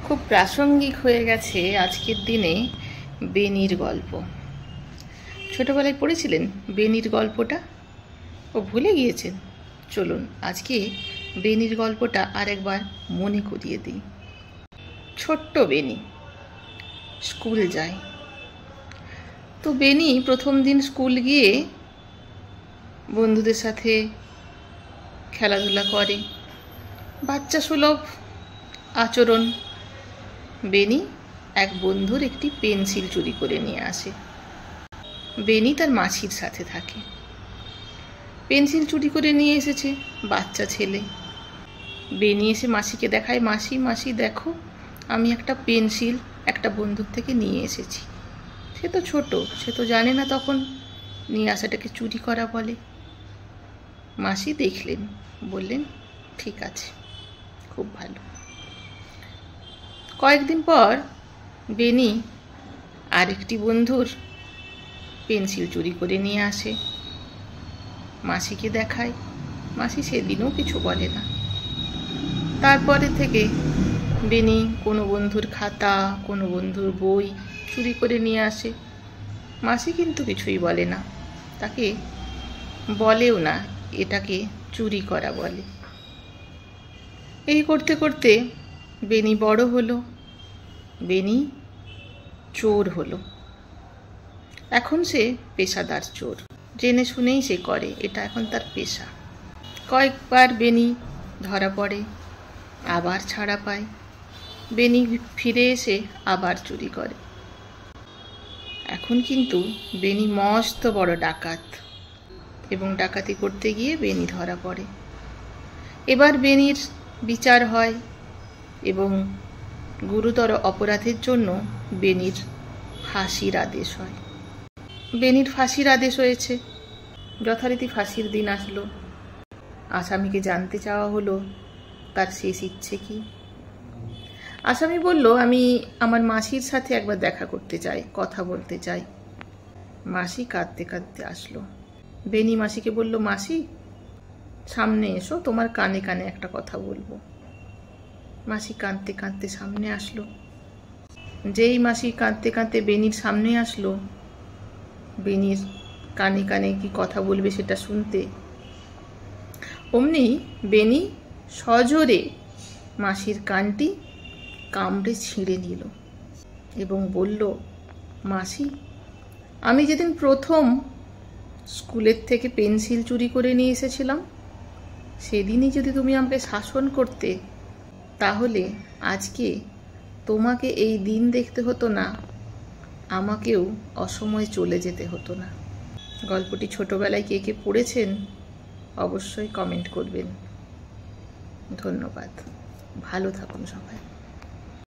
খুব প্রাসঙ্গিক হয়ে গেছে আজকের দিনে বেনির গল্প। ছোটবেলায় পড়েছিলেন বেনির গল্পটা? ও ভুলে গিয়েছেন? চলুন আজকে বেনির গল্পটা আরেকবার মনে করিয়ে দিই। ছোট্ট বেনি স্কুল যায়। তো বেনি প্রথম দিন স্কুল গিয়ে বন্ধুদের সাথে খেলাধুলা করে, বাচ্চা সুলভ আচরণ। বেনি এক বন্ধুর একটি পেন্সিল চুরি করে নিয়ে আসে। বেনি তার মাসির সাথে থাকে। পেন্সিল চুরি করে নিয়ে এসেছে বাচ্চা ছেলে। বেনি এসে মাসিকে দেখায়, মাসি মাসি দেখো, আমি একটা পেন্সিল একটা বন্ধুর থেকে নিয়ে এসেছি। সে তো ছোট, সে তো জানে না তখন নিয়ে আসাটাকে চুরি করা বলে। মাসি দেখলেন, বললেন ঠিক আছে, খুব ভালো। কয়েকদিন পর বেনি আরেকটি বন্ধুর পেন্সিল চুরি করে নিয়ে আসে, মাসিকে দেখায়। মাসি সেদিনও কিছু বলে না। তারপরে থেকে বেনি কোনো বন্ধুর খাতা, কোনো বন্ধুর বই চুরি করে নিয়ে আসে। মাসি কিন্তু কিছুই বলে না, তাকে বলেও না এটাকে চুরি করা বলে। এই করতে করতে বেনি বড় হলো, বেনি চোর হলো। এখন সে পেশাদার চোর, জেনে শুনেই সে করে, এটা এখন তার পেশা। কয়েকবার বেনি ধরা পড়ে, আবার ছাড়া পায়। বেনি ফিরে এসে আবার চুরি করে। এখন কিন্তু বেনি মস্ত বড় ডাকাত, এবং ডাকাতি করতে গিয়ে বেনি ধরা পড়ে। এবার বেনির বিচার হয় এবং গুরুতর অপরাধের জন্য বেনির ফাঁসির আদেশ হয়। বেনির ফাঁসির আদেশ হয়েছে। যথারীতি ফাঁসির দিন আসলো। আসামিকে জানতে চাওয়া হলো তার শেষ ইচ্ছে কি। আসামি বলল, আমি আমার মাসির সাথে একবার দেখা করতে চাই, কথা বলতে চাই। মাসি কাঁদতে কাঁদতে আসলো। বেনি মাসিকে বলল, মাসি সামনে এসো, তোমার কানে কানে একটা কথা বলবো। মাসি কাঁদতে কাঁদতে সামনে আসলো। যেই মাসি কাঁদতে কাঁদতে বেনির সামনে আসলো, বেনির কানে কানে কি কথা বলবে সেটা শুনতে, অমনি বেনি সজোরে মাসির কানটি কামড়ে ছিঁড়ে নিল এবং বলল, মাসি আমি যেদিন প্রথম স্কুলের থেকে পেন্সিল চুরি করে নিয়ে এসেছিলাম, সেদিনই যদি তুমি আমাকে শাসন করতে, তাহলে আজকে তোমাকে এই দিন দেখতে হতো না, আমাকেও অসময়ে চলে যেতে হতো না। গল্পটি ছোটবেলায় কে কে পড়েছেন অবশ্যই কমেন্ট করবেন। ধন্যবাদ। ভালো থাকুন সবাই।